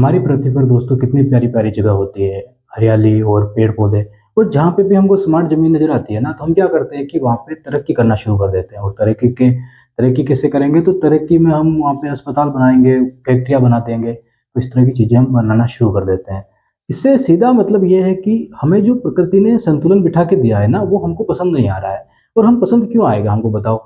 हमारी पृथ्वी पर दोस्तों कितनी प्यारी प्यारी जगह होती है, हरियाली और पेड़ पौधे। और जहाँ पे भी हमको स्मार्ट जमीन नजर आती है ना, तो हम क्या करते हैं कि वहाँ पे तरक्की करना शुरू कर देते हैं। और तरक्की कैसे करेंगे, तो तरक्की में हम वहाँ पे अस्पताल बनाएंगे, फैक्ट्रियाँ बना देंगे, तो इस तरह की चीजें हम बनाना शुरू कर देते हैं। इससे सीधा मतलब ये है कि हमें जो प्रकृति ने संतुलन बिठा के दिया है ना, वो हमको पसंद नहीं आ रहा है। और हम पसंद क्यों आएगा हमको बताओ।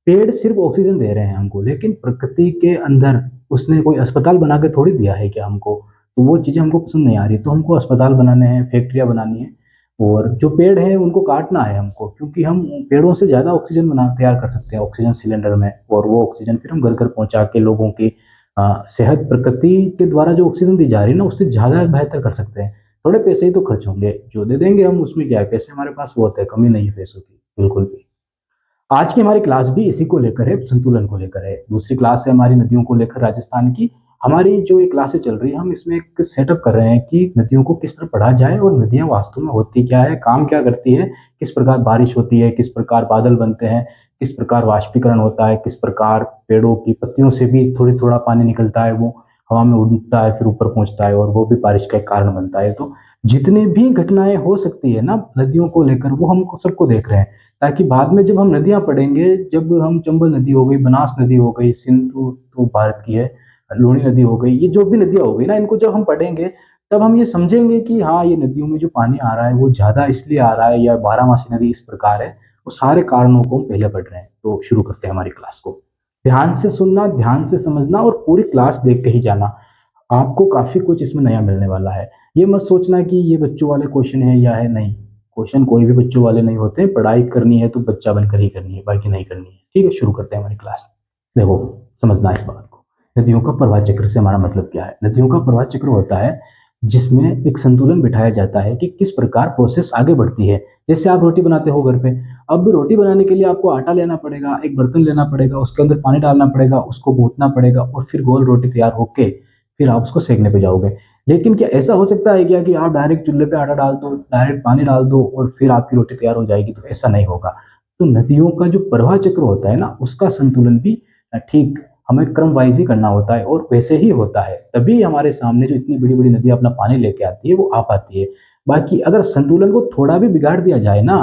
पेड़ सिर्फ ऑक्सीजन दे रहे हैं हमको, लेकिन प्रकृति के अंदर उसने कोई अस्पताल बना के थोड़ी दिया है क्या हमको। तो वो चीज़ें हमको पसंद नहीं आ रही, तो हमको अस्पताल बनाने हैं, फैक्ट्रियाँ बनानी है। और जो पेड़ हैं उनको काटना है हमको, क्योंकि हम पेड़ों से ज़्यादा ऑक्सीजन बना तैयार कर सकते हैं ऑक्सीजन सिलेंडर में। और वो ऑक्सीजन फिर हम घर घर पहुंचा के लोगों की सेहत, प्रकृति के द्वारा जो ऑक्सीजन दी जा रही है ना, उससे ज़्यादा बेहतर कर सकते हैं। थोड़े पैसे ही तो खर्च होंगे, जो दे देंगे हम, उसमें क्या है, पैसे हमारे पास बहुत है, कमी नहीं है पैसों की बिल्कुल भी। आज की हमारी क्लास भी इसी को लेकर है, संतुलन को लेकर है। दूसरी क्लास है हमारी नदियों को लेकर, राजस्थान की। हमारी जो ये क्लासें चल रही है, हम इसमें एक सेटअप कर रहे हैं कि नदियों को किस तरह पढ़ा जाए और नदियां वास्तव में होती क्या है, काम क्या करती है, किस प्रकार बारिश होती है, किस प्रकार बादल बनते हैं, किस प्रकार वाष्पीकरण होता है, किस प्रकार पेड़ों की पत्तियों से भी थोड़ी थोड़ा पानी निकलता है, वो हवा में उड़ता है, फिर ऊपर पहुंचता है और वो भी बारिश का एक कारण बनता है। तो जितनी भी घटनाएं हो सकती है ना नदियों को लेकर, वो हम सबको देख रहे हैं, ताकि बाद में जब हम नदियाँ पढ़ेंगे, जब हम चंबल नदी हो गई, बनास नदी हो गई, सिंधु तो भारत की है, लूनी नदी हो गई, ये जो भी नदियाँ हो गई ना, इनको जब हम पढ़ेंगे, तब हम ये समझेंगे कि हाँ, ये नदियों में जो पानी आ रहा है वो ज़्यादा इसलिए आ रहा है, या बारहमासी नदी इस प्रकार है। वो सारे कारणों को हम पहले पढ़ रहे हैं। तो शुरू करते हैं हमारी क्लास को। ध्यान से सुनना, ध्यान से समझना और पूरी क्लास देख के ही जाना। आपको काफ़ी कुछ इसमें नया मिलने वाला है। ये मत सोचना कि ये बच्चों वाले क्वेश्चन है या है, नहीं। क्वेश्चन कोई भी बच्चों वाले नहीं होते। पढ़ाई करनी है तो बच्चा बनकर ही करनी है, बाकी नहीं करनी है। ठीक है, शुरू करते हैं हमारी क्लास। देखो, समझना इस बात को। नदियों का प्रवाह चक्र से हमारा मतलब क्या है। नदियों का प्रवाह चक्र होता है जिसमें एक संतुलन बिठाया जाता है कि किस प्रकार प्रोसेस आगे बढ़ती है। जैसे आप रोटी बनाते हो घर पे, अब रोटी बनाने के लिए आपको आटा लेना पड़ेगा, एक बर्तन लेना पड़ेगा, उसके अंदर पानी डालना पड़ेगा, उसको गूंथना पड़ेगा, और फिर गोल रोटी तैयार होके फिर आप उसको सेकने पे जाओगे। लेकिन क्या ऐसा हो सकता है क्या कि आप डायरेक्ट चूल्हे पे आटा डाल दो, डायरेक्ट पानी डाल दो और फिर आपकी रोटी तैयार हो जाएगी? तो ऐसा नहीं होगा। तो नदियों का जो प्रवाह चक्र होता है ना, उसका संतुलन भी ठीक हमें क्रम वाइज ही करना होता है, और वैसे ही होता है। तभी हमारे सामने जो इतनी बड़ी बड़ी नदियां अपना पानी लेके आती है, वो आ पाती है। बाकी अगर संतुलन को थोड़ा भी बिगाड़ दिया जाए ना,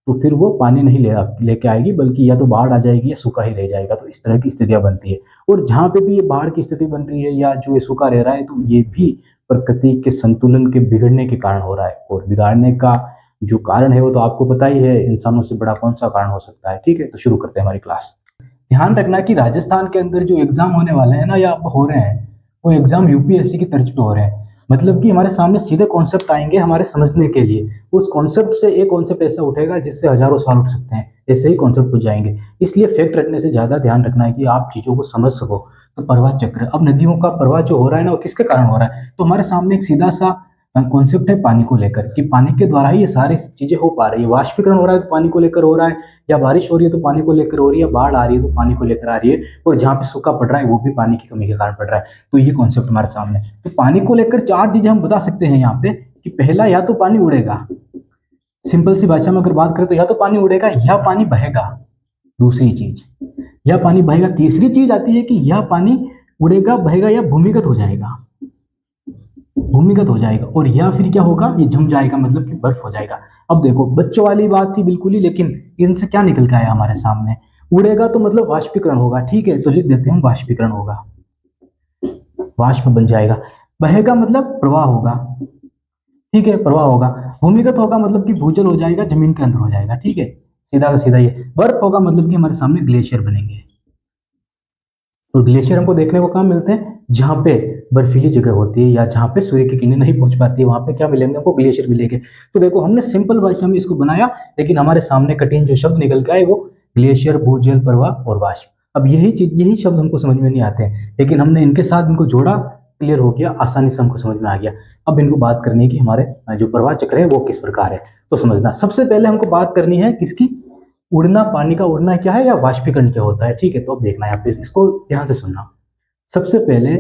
तो फिर वो पानी नहीं लेके आएगी, बल्कि या तो बाढ़ आ जाएगी या सूखा ही रह जाएगा। तो इस तरह की स्थितियां बनती है। और जहाँ पे भी ये बाढ़ की स्थिति बन रही है या जो ये सूखा रह रहा है, तो ये भी प्रकृति के संतुलन के बिगड़ने के कारण हो रहा है। और बिगाड़ने का जो कारण है वो तो आपको पता ही है, इंसानों से बड़ा कौन सा कारण हो सकता है। ठीक है, तो शुरू करते हैं हमारी क्लास। ध्यान रखना कि राजस्थान के अंदर जो एग्जाम होने वाले हैं ना, या अब हो रहे हैं, वो एग्जाम यूपीएससी की तर्ज पे हो रहे हैं। मतलब कि हमारे सामने सीधे कॉन्सेप्ट आएंगे हमारे समझने के लिए। उस कॉन्सेप्ट से एक कॉन्सेप्ट ऐसा उठेगा जिससे हजारों सवाल उठ सकते हैं। ऐसे ही कॉन्सेप्ट उठ जाएंगे। इसलिए फैक्ट रखने से ज्यादा ध्यान रखना है कि आप चीजों को समझ सको। तो प्रवाह चक्र, अब नदियों का प्रवाह जो हो रहा है ना, वो किसके कारण हो रहा है? तो हमारे सामने एक सीधा सा कॉन्सेप्ट है पानी को लेकर, कि पानी के द्वारा ही ये सारी चीजें हो पा रही है। वाष्पीकरण हो रहा है तो पानी को लेकर हो रहा है, या बारिश हो रही है तो पानी को लेकर हो रही है, बाढ़ आ रही है तो पानी को लेकर आ रही है, और जहाँ पे सूखा पड़ रहा है वो भी पानी की कमी के कारण पड़ रहा है। तो ये कॉन्सेप्ट हमारे सामने। तो पानी को लेकर चार चीजें हम बता सकते हैं यहाँ पे, कि पहला, या तो पानी उड़ेगा। सिंपल सी भाषा में अगर बात करें तो या तो पानी उड़ेगा या पानी बहेगा। दूसरी चीज, या पानी बहेगा। तीसरी चीज आती है कि यह पानी उड़ेगा, बहेगा या भूमिगत हो जाएगा। भूमिगत हो जाएगा, और या फिर क्या होगा, ये जम जाएगा, मतलब कि बर्फ हो जाएगा। अब देखो, बच्चों वाली बात थी बिल्कुल ही, लेकिन इनसे क्या निकल के आया हमारे सामने। उड़ेगा तो मतलब वाष्पीकरण होगा। ठीक है, तो लिख देते हैं वाष्पीकरण होगा, वाष्प बन जाएगा। बहेगा मतलब प्रवाह होगा। ठीक है, प्रवाह होगा। भूमिगत होगा मतलब कि भूजल हो जाएगा, जमीन के अंदर हो जाएगा। ठीक है, सीधा का सीधा ये। बर्फ होगा मतलब कि हमारे सामने ग्लेशियर बनेंगे। और ग्लेशियर हमको देखने को कहाँ मिलते हैं? जहाँ पे बर्फीली जगह होती है, या जहाँ पे सूर्य की किरणें नहीं पहुंच पाती है, वहां पे क्या मिलेंगे हमको? ग्लेशियर मिलेंगे। तो देखो, हमने सिंपल भाषा में इसको बनाया, लेकिन हमारे सामने कठिन जो शब्द निकल के आए, वो ग्लेशियर, भूजल प्रवाह और वाष्प। अब यही चीज, यही शब्द हमको समझ में नहीं आते हैं, लेकिन हमने इनके साथ इनको जोड़ा, क्लियर हो गया, आसानी से हमको समझ में आ गया। अब इनको बात करनी है कि हमारे जो प्रवाह चक्र है वो किस प्रकार है। तो समझना, सबसे पहले हमको बात करनी है किसकी? उड़ना। पानी का उड़ना क्या है, या वाष्पीकरण क्या होता है? ठीक है, तो अब देखना है यहाँ पे, इसको ध्यान से सुनना। सबसे पहले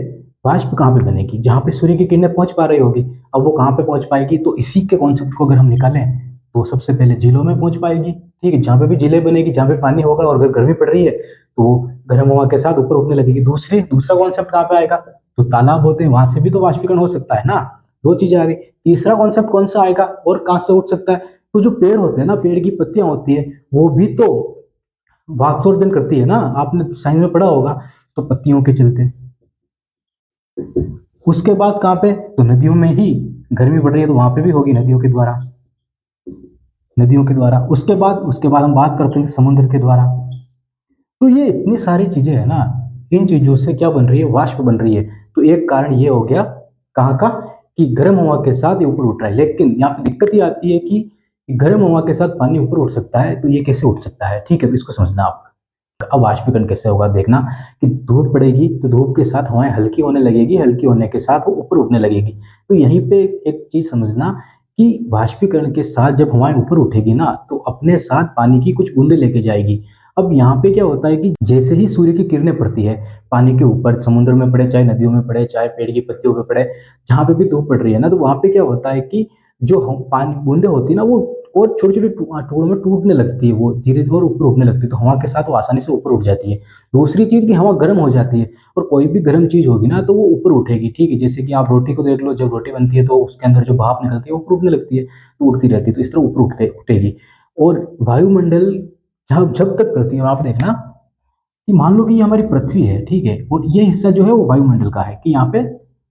वाष्प कहाँ पे बनेगी? जहाँ पे सूर्य की किरणें पहुंच पा रही होगी। अब वो कहाँ पे पहुंच पाएगी? तो इसी के कॉन्सेप्ट को अगर हम निकालें, तो सबसे पहले झीलों में पहुंच पाएगी। ठीक है, जहाँ पे भी झीलें बनेगी, जहाँ पे पानी होगा, और अगर गर्मी पड़ रही है तो गर्म हवा के साथ ऊपर उठने लगेगी। दूसरा कॉन्सेप्ट कहाँ पे आएगा? तो तालाब होते हैं, वहां से भी तो वाष्पीकरण हो सकता है ना। दो चीजें आ गई। तीसरा कॉन्सेप्ट कौन सा आएगा और कहां से उठ सकता है? तो जो पेड़ होते हैं ना, पेड़ की पत्तियां होती है, वो भी तो वाष्पोत्सर्जन करती है ना, आपने साइंस में पढ़ा होगा। तो पत्तियों के चलते। उसके बाद कहाँ पे? तो नदियों में ही गर्मी बढ़ रही है, तो वहां पे भी होगी नदियों के द्वारा। नदियों के द्वारा। उसके बाद हम बात करते हैं समुद्र के द्वारा। तो ये इतनी सारी चीजें है ना, इन चीजों से क्या बन रही है? वाष्प बन रही है। तो एक कारण ये हो गया कहाँ का, कि गर्म हवा के साथ ये ऊपर उठ रहा है। लेकिन यहाँ पे दिक्कत ये आती है कि गर्म हवा के साथ पानी ऊपर उठ सकता है, तो ये कैसे उठ सकता है? ठीक है, तो इसको समझना आप। अब वाष्पीकरण कैसे होगा देखना, कि धूप पड़ेगी तो धूप के साथ हवाएं हल्की होने लगेगी, हल्की होने के साथ वो ऊपर उठने लगेगी। तो यहीं पे एक चीज समझना, कि वाष्पीकरण के साथ जब हवाएं ऊपर उठेगी ना, तो अपने साथ पानी की कुछ बूंदे लेके जाएगी। अब यहाँ पे क्या होता है कि जैसे ही सूर्य की किरणें पड़ती है पानी के ऊपर, समुद्र में पड़े, चाहे नदियों में पड़े, चाहे पेड़ की पत्तियों पे पड़े, जहां पे भी धूप पड़ रही है ना, तो वहां पे क्या होता है कि जो पानी बूंदे होती है ना, वो और छोटे छोटे टुकड़ों में टूटने लगती है, वो धीरे धीरे और ऊपर उठने लगती है, तो हवा के साथ वो आसानी से ऊपर उठ जाती है। दूसरी चीज की हवा गर्म हो जाती है, और कोई भी गर्म चीज होगी ना तो वो ऊपर उठेगी। ठीक है, जैसे कि आप रोटी को देख लो, जब रोटी बनती है तो उसके अंदर जो भाप निकलती है वो ऊपर उठने लगती है, तो उड़ती रहती है, तो इस तरह ऊपर उठेगी। और वायुमंडल, जब जब तक पृथ्वी, आप देखना कि मान लो कि ये हमारी पृथ्वी है, ठीक है, और ये हिस्सा जो है वो वायुमंडल का है, कि यहाँ पे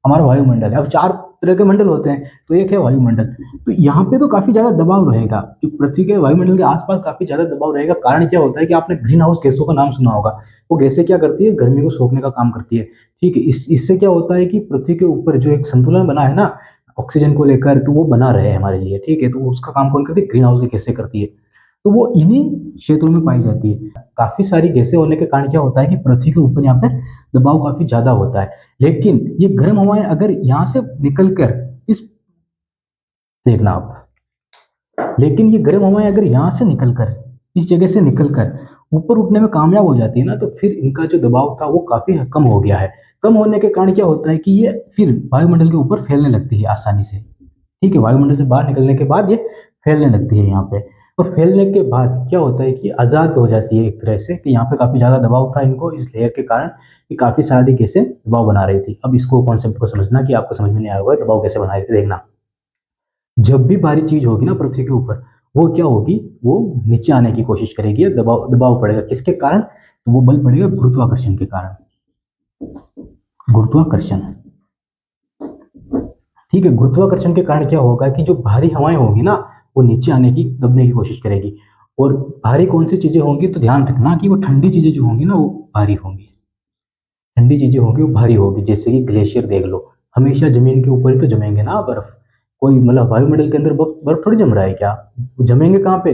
हमारा वायुमंडल है। अब चार तरह के मंडल होते हैं, तो एक है वायुमंडल। तो यहाँ पे तो काफी ज्यादा दबाव रहेगा, कि पृथ्वी के वायुमंडल के आसपास काफी ज्यादा दबाव रहेगा। कारण क्या होता है कि आपने ग्रीन हाउस गैसों का नाम सुना होगा। वो गैसें क्या करती है? गर्मी को सोखने का काम करती है। ठीक है, इससे क्या होता है कि पृथ्वी के ऊपर जो एक संतुलन बना है ना ऑक्सीजन को लेकर, तो वो बना रहे हमारे लिए। ठीक है, तो उसका काम कौन करती है? ग्रीन हाउस की गैसें करती है। तो वो इन्हीं क्षेत्रों में पाई जाती है। काफी सारी गैसें होने के कारण क्या होता है कि पृथ्वी के ऊपर यहाँ पे दबाव काफी ज्यादा होता है। लेकिन ये गर्म हवाएं अगर यहाँ से निकलकर इस, देखना आप, लेकिन ये गर्म हवाएं अगर यहाँ से निकलकर, इस जगह से निकलकर ऊपर उठने में कामयाब हो जाती है ना, तो फिर इनका जो दबाव था वो काफी कम हो गया है। कम होने के कारण क्या होता है कि ये फिर वायुमंडल के ऊपर फैलने लगती है आसानी से। ठीक है, वायुमंडल से बाहर निकलने के बाद ये फैलने लगती है यहाँ पे। और फैलने के बाद क्या होता है कि आज़ाद हो जाती है एक तरह से, कि यहाँ पे काफ़ी ज़्यादा दबाव था इनको इस लेयर के कारण, कि काफ़ी सारी गैसें दबाव बना रही थी। अब इसको कॉन्सेप्ट को समझना, कि आपको समझ में नहीं आया होगा दबाव कैसे बना रही थी। देखना, जब भी भारी चीज होगी ना पृथ्वी के ऊपर, वो क्या होगी? वो नीचे आने की कोशिश करेगी, दबाव दबाव पड़ेगा किसके कारण? तो वो बल पड़ेगा गुरुत्वाकर्षण के कारण। गुरुत्वाकर्षण। ठीक है, गुरुत्वाकर्षण के कारण क्या होगा कि जो भारी हवाएं होंगी ना, वो नीचे आने की, दबने की कोशिश करेगी। और भारी कौन सी चीजें होंगी? तो ध्यान रखना कि वो ठंडी चीजें जो होंगी ना वो भारी होंगी। ठंडी चीजें होंगी वो भारी होगी। जैसे कि ग्लेशियर देख लो, हमेशा जमीन के ऊपर ही तो जमेंगे ना बर्फ। कोई मतलब वायुमंडल के अंदर बर्फ बर्फ थोड़ी जम रहा है क्या? वो जमेंगे कहाँ पे?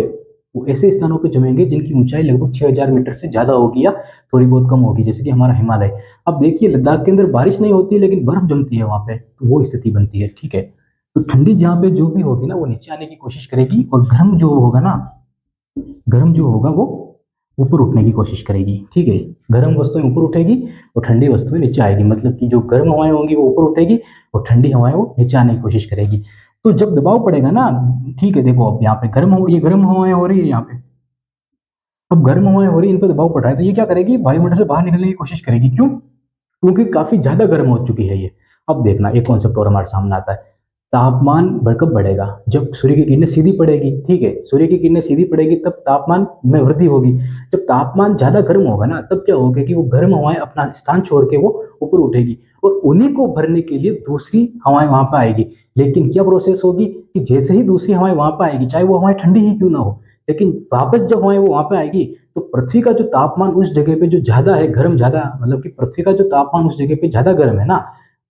वो ऐसे स्थानों पे जमेंगे जिनकी ऊंचाई लगभग 6000 मीटर से ज्यादा होगी, या थोड़ी बहुत कम होगी, जैसे कि हमारा हिमालय। अब देखिए, लद्दाख के अंदर बारिश नहीं होती है लेकिन बर्फ जमती है वहां पे, तो वो स्थिति बनती है। ठीक है, तो ठंडी जहाँ पे जो भी होगी ना वो नीचे आने की कोशिश करेगी, और गर्म जो होगा ना, गर्म जो होगा वो ऊपर उठने की कोशिश करेगी। ठीक है, गर्म वस्तुएं ऊपर उठेगी और ठंडी वस्तुएं नीचे आएगी। मतलब कि जो गर्म हवाएं होंगी वो ऊपर उठेगी, और ठंडी हवाएं वो नीचे आने की कोशिश करेगी। तो जब दबाव पड़ेगा ना, ठीक है, देखो अब यहाँ पे ये गर्म हवाएं हो रही है यहाँ पे। अब गर्म हवाएं हो रही है, इन पर दबाव पड़ रहा है, तो ये क्या करेगी? वायुमंडल से बाहर निकलने की कोशिश करेगी। क्यों? क्योंकि काफी ज्यादा गर्म हो चुकी है ये। अब देखना, एक कॉन्सेप्ट और हमारे सामने आता है। तापमान कब बढ़ेगा? जब सूर्य की किरणें सीधी पड़ेगी। ठीक है, सूर्य की किरणें सीधी पड़ेगी तब तापमान में वृद्धि होगी। जब तापमान ज्यादा गर्म होगा ना, तब क्या होगा कि वो गर्म हवाएं अपना स्थान छोड़ के वो ऊपर उठेगी, और उन्हीं को भरने के लिए दूसरी हवाएं वहां पर आएगी। लेकिन क्या प्रोसेस होगी कि जैसे ही दूसरी हवाएं वहां पर आएगी, चाहे वो हवाएं ठंडी ही क्यों ना हो, लेकिन वापस जब हवाएं वो वहां पे आएगी, तो पृथ्वी का जो तापमान उस जगह पे जो ज्यादा है, गर्म ज्यादा, मतलब कि पृथ्वी का जो तापमान उस जगह पे ज्यादा गर्म है ना,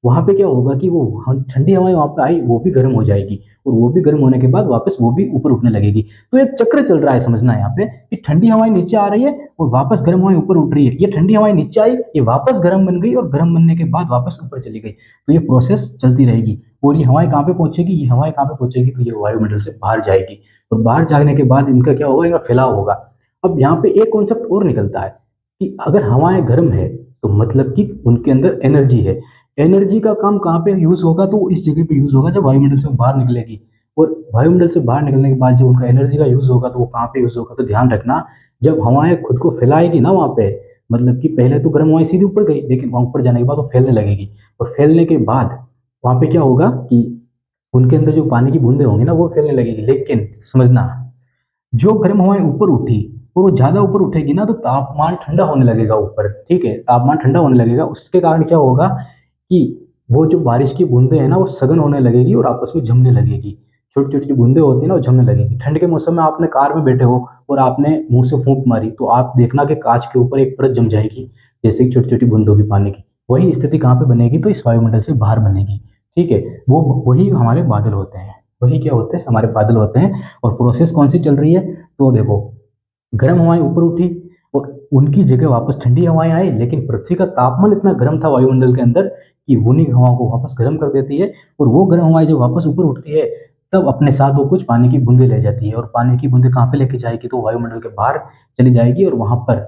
वहां पे क्या होगा कि वो ठंडी हवाएं वहां पे आई, वो भी गर्म हो जाएगी, और वो भी गर्म होने के बाद वापस वो भी ऊपर उठने लगेगी। तो एक चक्र चल रहा है, समझना है यहाँ पे, कि ठंडी हवाएं नीचे आ रही है और वापस गर्म हवाएं ऊपर उठ रही है। ये ठंडी हवाएं नीचे आई, ये वापस गर्म बन गई, और गर्म बनने के बाद वापस ऊपर चली गई। तो ये प्रोसेस चलती रहेगी। और ये हवाएं कहाँ पे पहुंचेगी? ये हवाएं कहाँ पे पहुंचेगी? तो ये वायुमंडल से बाहर जाएगी, और बाहर जाने के बाद इनका क्या होगा? इनका फैलाव होगा। अब यहाँ पे एक कॉन्सेप्ट और निकलता है, कि अगर हवाएं गर्म है तो मतलब कि उनके अंदर एनर्जी है। एनर्जी का काम कहाँ पे यूज होगा? तो इस जगह पे यूज होगा जब वायुमंडल से बाहर निकलेगी। और वायुमंडल से बाहर निकलने के बाद जब उनका एनर्जी का यूज होगा, तो वो कहाँ पे यूज होगा? तो ध्यान रखना, जब हवाएं खुद को फैलाएगी ना वहां पे, मतलब कि पहले तो गर्म हवाएं सीधी ऊपर गई, लेकिन वहां ऊपर जाने के बाद वो फैलने लगेगी, और फैलने के बाद वहाँ पे क्या होगा कि उनके अंदर जो पानी की बूंदें होंगी ना वो फैलने लगेगी। लेकिन समझना, जो गर्म हवाएं ऊपर उठी और वो ज्यादा ऊपर उठेगी ना तो तापमान ठंडा होने लगेगा ऊपर, ठीक है, तापमान ठंडा होने लगेगा। उसके कारण क्या होगा कि वो जो बारिश की बूंदें हैं ना वो सघन होने लगेगी और आपस में जमने लगेगी। छोटी छोटी जो बूंदें होती है ना वो जमने लगेगी। ठंड के मौसम में आपने कार में बैठे हो और आपने मुंह से फूंक मारी तो आप देखना कि कांच के ऊपर एक परत जम जाएगी, जैसे कि छोटी छोटी बूंदों की पानी की। वही स्थिति कहाँ पे बनेगी, तो इस वायुमंडल से बाहर बनेगी, ठीक है। वो वही हमारे बादल होते हैं, वही क्या होते हैं, हमारे बादल होते हैं। और प्रोसेस कौन सी चल रही है, तो देखो, गर्म हवाएं ऊपर उठी और उनकी जगह वापस ठंडी हवाएं आई, लेकिन पृथ्वी का तापमान इतना गर्म था वायुमंडल के अंदर कि उन्हीं हवाओं को वापस गर्म कर देती है। और वो गर्म हवाएं जब वापस ऊपर उठती है तब अपने साथ वो कुछ पानी की बूंदें ले जाती है। और पानी की बूंदें कहाँ पे लेके जाएगी, तो वायुमंडल के बाहर चली जाएगी और वहां पर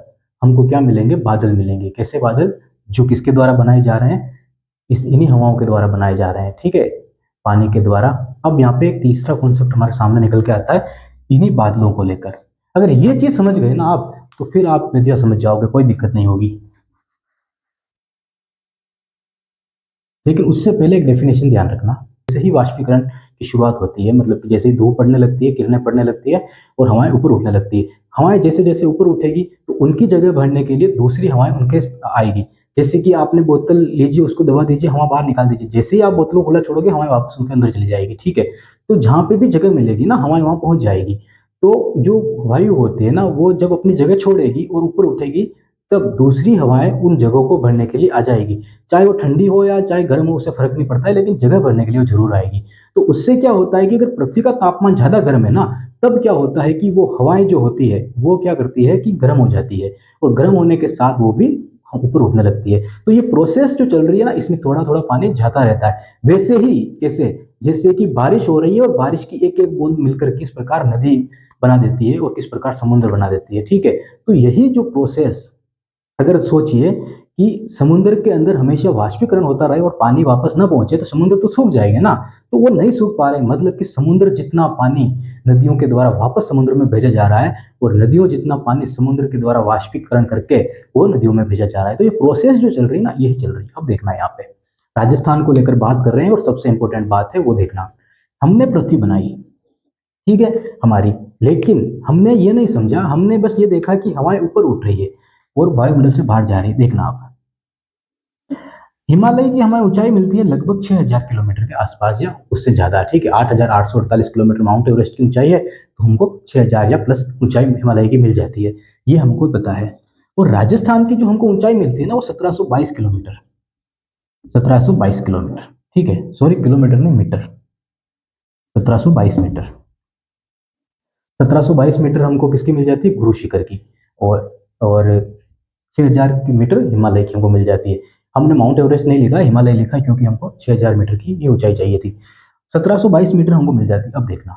हमको क्या मिलेंगे, बादल मिलेंगे। कैसे बादल, जो किसके द्वारा बनाए जा रहे हैं, इस इन्हीं हवाओं के द्वारा बनाए जा रहे हैं, ठीक है, पानी के द्वारा। अब यहाँ पे एक तीसरा कॉन्सेप्ट हमारे सामने निकल के आता है इन्हीं बादलों को लेकर। अगर ये चीज समझ गए ना आप, तो फिर आप नदियां समझ जाओगे, कोई दिक्कत नहीं होगी। लेकिन उससे पहले एक डेफिनेशन ध्यान रखना। जैसे ही वाष्पीकरण की शुरुआत होती है, मतलब कि जैसे ही धूप पड़ने लगती है, किरणें पड़ने लगती है और हवाएं ऊपर उठने लगती है, हवाएं जैसे जैसे ऊपर उठेगी तो उनकी जगह भरने के लिए दूसरी हवाएं उनके आएगी। जैसे कि आपने बोतल लीजिए, उसको दबा दीजिए, हवा बाहर निकाल दीजिए, जैसे ही आप बोतल को खुला छोड़ोगे हवाएं वापस उनके अंदर चली जाएगी, ठीक है। तो जहां पे भी जगह मिलेगी ना हवाएं वहां पहुंच जाएगी। तो जो वायु होती है ना वो जब अपनी जगह छोड़ेगी और ऊपर उठेगी तब दूसरी हवाएं उन जगहों को भरने के लिए आ जाएगी। चाहे वो ठंडी हो या चाहे गर्म हो, उससे फर्क नहीं पड़ता है, लेकिन जगह भरने के लिए वो जरूर आएगी। तो उससे क्या होता है कि अगर पृथ्वी का तापमान ज्यादा गर्म है ना, तब क्या होता है कि वो हवाएं जो होती है वो क्या करती है कि गर्म हो जाती है और गर्म होने के साथ वो भी ऊपर उठने लगती है। तो ये प्रोसेस जो चल रही है ना, इसमें थोड़ा थोड़ा पानी जाता रहता है। वैसे ही कैसे, जैसे कि बारिश हो रही है और बारिश की एक एक बूंद मिलकर किस प्रकार नदी बना देती है और किस प्रकार समुद्र बना देती है, ठीक है। तो यही जो प्रोसेस, अगर सोचिए कि समुद्र के अंदर हमेशा वाष्पीकरण होता रहे और पानी वापस ना पहुंचे तो समुद्र तो सूख जाएगा ना। तो वो नहीं सूख पा रहे, मतलब कि समुद्र जितना पानी नदियों के द्वारा वापस समुद्र में भेजा जा रहा है और नदियों जितना पानी समुद्र के द्वारा वाष्पीकरण करके वो नदियों में भेजा जा रहा है। तो ये प्रोसेस जो चल रही है ना, यही चल रही है। अब देखना यहाँ पे राजस्थान को लेकर बात कर रहे हैं और सबसे इंपॉर्टेंट बात है वो देखना। हमने पृथ्वी बनाई, ठीक है, हमारी, लेकिन हमने ये नहीं समझा, हमने बस ये देखा कि हवाएं ऊपर उठ रही है और वायुमंडल से बाहर जा रही है। देखना आप, हिमालय की हमें ऊंचाई मिलती है लगभग 6000 किलोमीटर के आसपास या उससे ज्यादा, ठीक है। 8848 किलोमीटर माउंट एवरेस्ट की ऊंचाई है, तो हमको 6000 या प्लस ऊंचाई हिमालय की मिल जाती है, ये हमको पता है। और राजस्थान की जो हमको ऊंचाई मिलती है ना वो 1722 किलोमीटर, 1722 किलोमीटर, ठीक है, सॉरी किलोमीटर नहीं, मीटर, 1722 मीटर। 1722 मीटर हमको किसकी मिल जाती है, गुरु शिखर की। और 6000 की मीटर हिमालय की हमको मिल जाती है। हमने माउंट एवरेस्ट नहीं लिखा, हिमालय लिखा, क्योंकि हमको 6000 मीटर की ये ऊंचाई चाहिए थी। 1722 मीटर हमको मिल जाती है। अब देखना,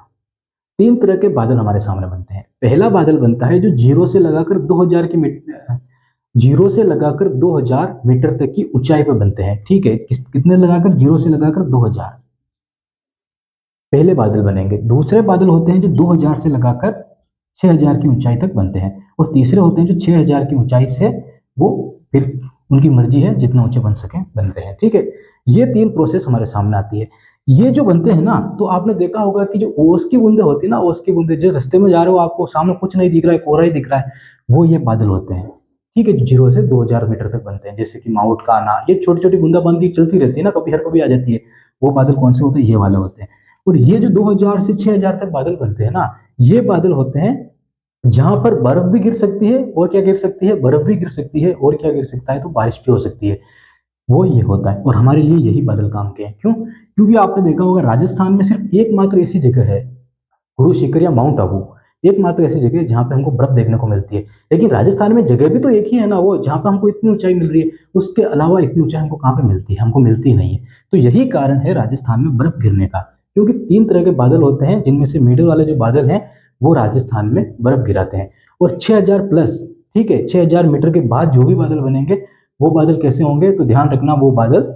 तीन तरह के बादल हमारे सामने बनते हैं। पहला बादल बनता है जो जीरो से लगाकर 2000 की मीटर, जीरो से लगाकर 2000 मीटर तक की ऊंचाई पर बनते हैं, ठीक है। कितने लगाकर, जीरो से लगाकर 2000, पहले बादल बनेंगे। दूसरे बादल होते हैं जो 2000 से लगाकर 6000 की ऊंचाई तक बनते हैं। और तीसरे होते हैं जो 6000 की ऊंचाई से वो फिर उनकी मर्जी है जितना ऊंचे बन सके बनते हैं, ठीक है। ये तीन प्रोसेस हमारे सामने आती है। ये जो बनते हैं ना, तो आपने देखा होगा कि जो ओस की बूंदे होती है ना, ओस की बूंदे, जिस रास्ते में जा रहे हो आपको सामने कुछ नहीं दिख रहा है, कोहरा ही दिख रहा है, वो ये बादल होते हैं, ठीक है, जो 0 से 2000 मीटर तक बनते हैं। जैसे कि माउंट का आना, ये छोटी छोटी बूंदाबांदी चलती रहती है ना, कभी हर कभी आ जाती है। वो बादल कौन से होते हैं, ये वाले होते हैं। और ये जो 2000 से 6000 तक बादल बनते हैं ना, ये बादल होते हैं जहां पर बर्फ भी गिर सकती है, और क्या गिर सकती है, बर्फ भी गिर सकती है, और क्या गिर सकता है, तो बारिश भी हो सकती है। वो ये होता है और हमारे लिए यही बादल काम के हैं। क्यों, क्योंकि आपने देखा होगा राजस्थान में सिर्फ एकमात्र ऐसी जगह है, गुरु शिखर या माउंट आबू, एकमात्र ऐसी जगह है जहाँ पे हमको बर्फ देखने को मिलती है। लेकिन राजस्थान में जगह भी तो एक ही है ना, वो जहाँ पे हमको इतनी ऊंचाई मिल रही है, उसके अलावा इतनी ऊंचाई हमको कहाँ पे मिलती है, हमको मिलती ही नहीं है। तो यही कारण है राजस्थान में बर्फ गिरने का, क्योंकि तीन तरह के बादल होते हैं जिनमें से मिडिल वाले जो बादल हैं वो राजस्थान में बर्फ गिराते हैं। और 6000 प्लस, ठीक है, 6000 मीटर के बाद जो भी बादल बनेंगे वो बादल कैसे होंगे, तो ध्यान रखना, वो बादल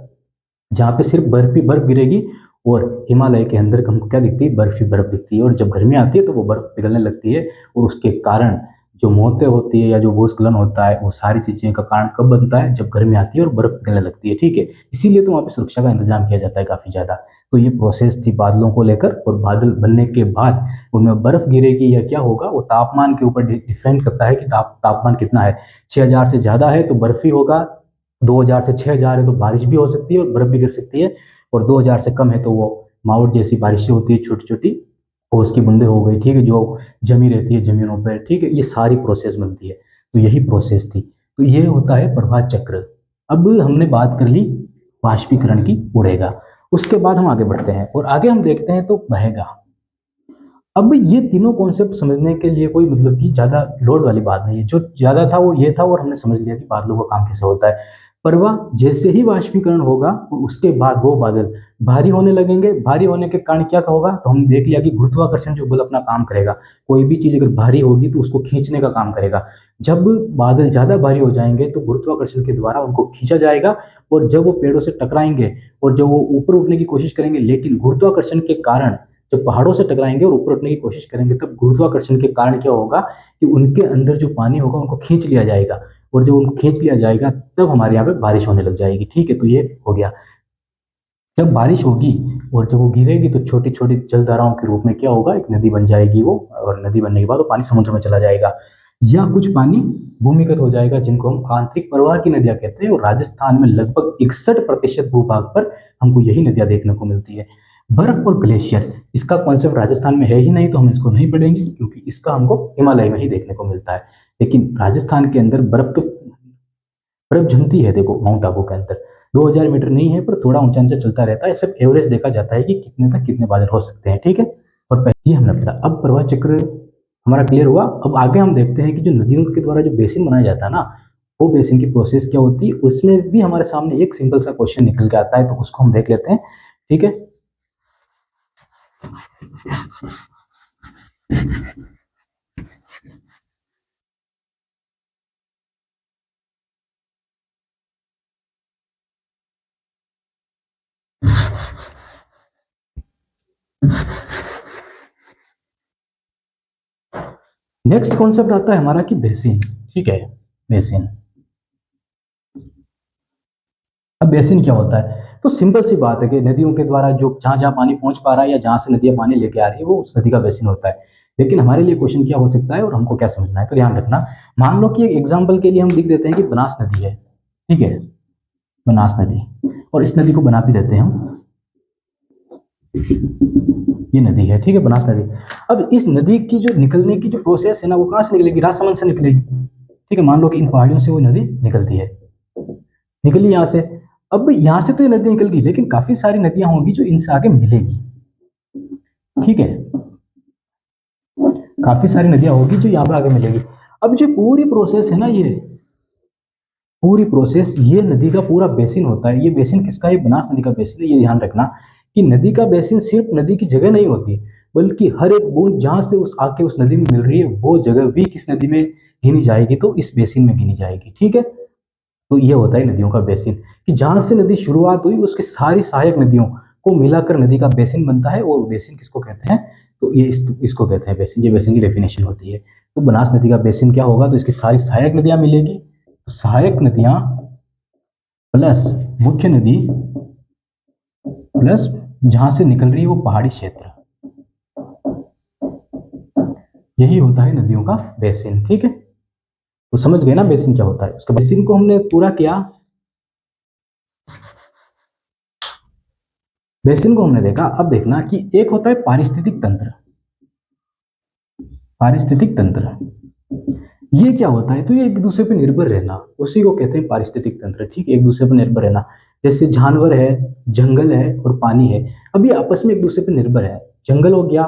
जहाँ पे सिर्फ बर्फ ही बर्फ गिरेगी और हिमालय के अंदर हमको क्या दिखती है, बर्फ ही बर्फ दिखती है। और जब गर्मी आती है तो वो बर्फ पिघलने लगती है और उसके कारण जो मौतें होती है या जो भूस्खलन होता है, वो सारी चीज़ें का कारण कब बनता है, जब गर्मी आती है और बर्फ़ पिघलने लगती है, ठीक है? इसीलिए तो वहाँ पे सुरक्षा का इंतज़ाम किया जाता है काफ़ी ज़्यादा। तो ये प्रोसेस थी बादलों को लेकर, और बादल बनने के बाद उनमें बर्फ़ गिरेगी या क्या होगा, वो तापमान के ऊपर डिपेंड करता है कि तापमान कितना है। 6000 से ज़्यादा है तो बर्फ़ ही होगा, 2000 से 6000 है तो बारिश भी हो सकती है और बर्फ़ भी गिर सकती है, और 2000 से कम है तो वो माउट जैसी बारिशें होती है, छोटी-छोटी ओस की बूँदें हो गई, ठीक है? जो जमी रहती है ज़मीनों पे, ठीक है? ये सारी प्रोसेस बनती है। तो यही प्रोसेस थी। तो ये होता है प्रवाह चक्र। अब हमने बात कर ली वाष्पीकरण की, उड़ेगा। उसके बाद हम आगे बढ़ते हैं और आगे हम देखते हैं तो बहेगा। अब ये तीनों कॉन्सेप्ट समझने के लिए कोई मतलब कि ज़्यादा लोड वाली बात नहीं है। जो ज़्यादा था वो ये था, और हमने समझ लिया कि बादलों का काम कैसे होता है। प्रवाह जैसे ही वाष्पीकरण होगा, उसके बाद वो बादल भारी होने लगेंगे। भारी होने के कारण क्या होगा, तो हमने देख लिया कि गुरुत्वाकर्षण जो बल अपना काम करेगा। कोई भी चीज़ अगर भारी होगी तो उसको खींचने का काम करेगा। जब बादल ज़्यादा भारी हो जाएँगे तो गुरुत्वाकर्षण के द्वारा उनको खींचा जाएगा, और जब वो पेड़ों से टकराएँगे और जब वो ऊपर उठने की कोशिश करेंगे, लेकिन गुरुत्वाकर्षण के कारण जब पहाड़ों से टकराएँगे और ऊपर उठने की कोशिश करेंगे, तब गुरुत्वाकर्षण के कारण क्या होगा कि उनके अंदर जो पानी होगा उनको खींच लिया जाएगा, और जब उनको खींच लिया जाएगा तब हमारे यहाँ पे बारिश होने लग जाएगी, ठीक है? तो ये हो गया। जब बारिश होगी और जब वो गिरेगी तो छोटी-छोटी जलधाराओं के रूप में क्या होगा, एक नदी बन जाएगी वो, और नदी बनने के बाद वो पानी समुद्र में चला जाएगा, या कुछ पानी भूमिगत हो जाएगा, जिनको हम आंतरिक प्रवाह की नदियाँ कहते हैं, और राजस्थान में लगभग 61% भूभाग पर हमको यही नदियाँ देखने को मिलती है। बर्फ और ग्लेशियर, इसका कॉन्सेप्ट राजस्थान में है ही नहीं, तो हम इसको नहीं पढ़ेंगे, क्योंकि इसका हमको हिमालय में ही देखने को मिलता है। लेकिन राजस्थान के अंदर बर्फ जमती है, देखो माउंट आबू के अंदर 2000 मीटर नहीं है, पर थोड़ा ऊंचा नीचा चलता रहता है। सिर्फ एवरेज देखा जाता है कि कितने तक कितने बादल हो सकते हैं, ठीक है? और ये हमने पढ़ा। अब प्रवाह चक्र हमारा क्लियर हुआ। अब आगे हम देखते हैं कि जो नदियों के द्वारा जो बेसिन बनाया जाता है ना, वो बेसिन की प्रोसेस क्या होती है, उसमें भी हमारे सामने एक सिंपल सा क्वेश्चन निकल के आता है, तो उसको हम देख लेते हैं, ठीक है? नेक्स्ट कॉन्सेप्ट आता है हमारा कि बेसिन, ठीक है? बेसिन। अब बेसिन क्या होता है? तो सिंपल सी बात है कि नदियों के द्वारा जो जहाँ-जहाँ पानी पहुँच पा रहा है या जहाँ से नदियाँ पानी लेके आ रही है, वो उस नदी का बेसिन होता है। लेकिन हमारे लिए क्वेश्चन क्या हो सकता है और हमको क्या समझना है? तो ध्यान रखना, मान लो कि एक एग्ज़ाम्पल के लिए हम लिख देते हैं कि बनास नदी है, ठीक है? बनास नदी, और इस नदी को बना भी देते हैं हम, ये नदी है, ठीक है? बनास नदी। अब इस नदी की जो निकलने की जो प्रोसेस है ना, वो कहाँ से निकलेगी? राजसमंद से निकलेगी, ठीक है? मान लो कि इन पहाड़ियों से वो नदी निकलती है, निकली यहाँ से। अब यहाँ से तो ये नदी निकल गई, लेकिन काफ़ी सारी नदियाँ होंगी जो इनसे आगे मिलेगी, ठीक है? काफ़ी सारी नदियाँ होगी जो यहाँ पे आगे मिलेगी। अब जो पूरी प्रोसेस है ना, ये पूरी प्रोसेस, ये नदी का पूरा बेसिन होता है। ये बेसिन किसका है? ये बनास नदी का बेसिन है। ये ध्यान रखना कि नदी का बेसिन सिर्फ नदी की जगह नहीं होती, बल्कि हर एक बूंद जहाँ से उस आके उस नदी में मिल रही है, वो जगह भी किस नदी में गिनी जाएगी, तो इस बेसिन में गिनी जाएगी, ठीक है? तो ये होता है नदियों का बेसिन, कि जहाँ से नदी शुरुआत हुई उसकी सारी सहायक नदियों को मिलाकर नदी का बेसिन बनता है, और बेसिन किसको कहते हैं? तो ये इसको कहते हैं बेसिन। ये बेसिन की डेफिनेशन होती है। तो बनास नदी का बेसिन क्या होगा? तो इसकी सारी सहायक नदियाँ मिलेगी। तो सहायक नदियाँ प्लस मुख्य नदी प्लस जहाँ से निकल रही है वो पहाड़ी क्षेत्र, यही होता है नदियों का बेसिन, ठीक है? तो समझ गए ना बेसिन क्या होता है? उसका बेसिन को हमने पूरा किया। बेसिन को हमने देखा। अब देखना कि एक होता है पारिस्थितिक तंत्र। पारिस्थितिक तंत्र ये क्या होता है? तो ये एक दूसरे पर निर्भर रहना, उसी को कहते हैं पारिस्थितिक तंत्र, ठीक है? एक दूसरे पर निर्भर रहना। जैसे जानवर है, जंगल है और पानी है। अब ये आपस में एक दूसरे पर निर्भर है। जंगल हो गया,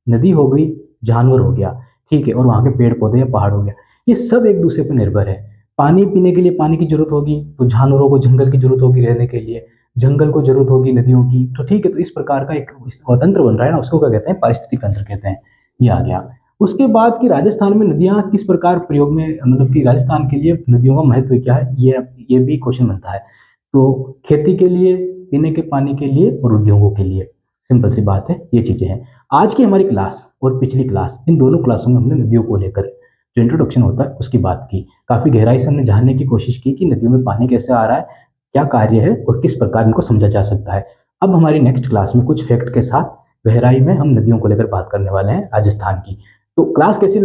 नदी हो गई, जानवर हो गया, ठीक है? और वहाँ के पेड़ पौधे या पहाड़ हो गया, ये सब एक दूसरे पर निर्भर है। पानी पीने के लिए पानी की जरूरत होगी, तो जानवरों को जंगल की जरूरत होगी रहने के लिए, जंगल को जरूरत होगी नदियों की, तो ठीक है? तो इस प्रकार का एक तंत्र बन रहा है ना, उसको क्या कहते हैं? पारिस्थितिक तंत्र कहते हैं। ये आ गया। उसके बाद कि राजस्थान में नदियाँ किस प्रकार प्रयोग में, मतलब कि राजस्थान के लिए नदियों का महत्व क्या है, ये भी क्वेश्चन बनता है। तो खेती के लिए, पीने के पानी के लिए और उद्योगों के लिए, सिंपल सी बात है, ये चीजें हैं। आज की हमारी क्लास और पिछली क्लास, इन दोनों क्लासों में हमने नदियों को लेकर जो इंट्रोडक्शन होता है उसकी बात की। काफ़ी गहराई से हमने जानने की कोशिश की कि नदियों में पानी कैसे आ रहा है, क्या कार्य है और किस प्रकार इनको समझा जा सकता है। अब हमारी नेक्स्ट क्लास में कुछ फैक्ट के साथ गहराई में हम नदियों को लेकर बात करने वाले हैं राजस्थान की। तो क्लास कैसी